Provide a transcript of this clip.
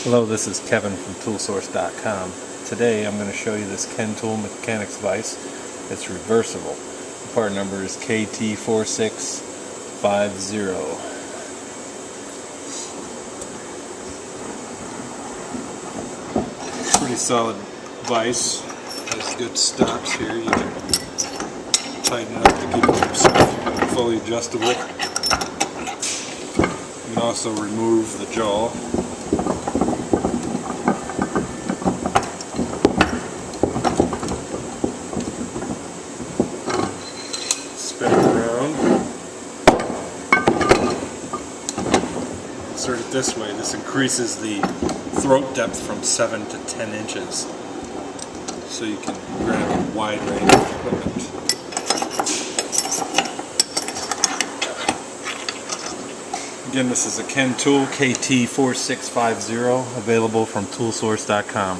Hello, this is Kevin from toolsource.com. Today I'm going to show you this Ken Tool Mechanics vise. It's reversible. The part number is KT4650. Pretty solid vise. Has good stops here. You can tighten it up to keep it fully adjustable. You can also remove the jaw. Spin it around. Insert it this way. This increases the throat depth from 7 to 10 inches. So you can grab a wide range of equipment. Again, this is a Ken Tool KT4650, available from toolsource.com.